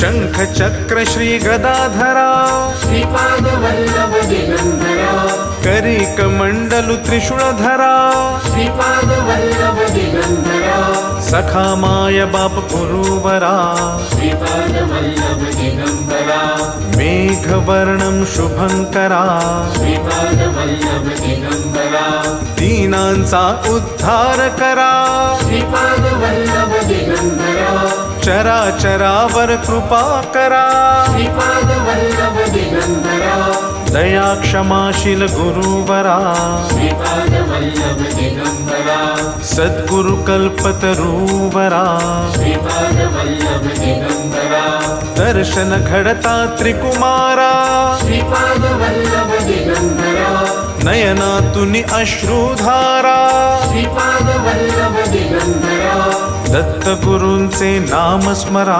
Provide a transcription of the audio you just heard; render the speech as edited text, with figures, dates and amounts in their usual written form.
शंख चक्र श्री गदाधरा श्रीपाद वल्लभ दिगंबरा करिक मंडलु त्रिशूलधरा श्रीपाद वल्लभ दिगंबरा सखा माय बाप पुरुवरा श्रीपाद वल्लभ दिगंबरा मेघवर्णं शुभंकरा श्रीपाद वल्लभ दिगंबरा दीनांचा उद्धार करा श्रीपाद वल्लभ दिगंबरा चराचरावर कृपा करा श्रीपाद वल्लभ दिगंबरा दया क्षमाशील गुरुवरा श्रीपाद वल्लभ दिगंबरा सद्गुरु कल्पतरुवरा श्रीपाद वल्लभ दिगंबरा दर्शन घडता त्रिकुमारा श्रीपाद वल्लभ दिगंबरा नयनातुनि अश्रुधारा श्रीपाद वल्लभ दिगंबरा दत्त गुरूंचे नाम स्मरा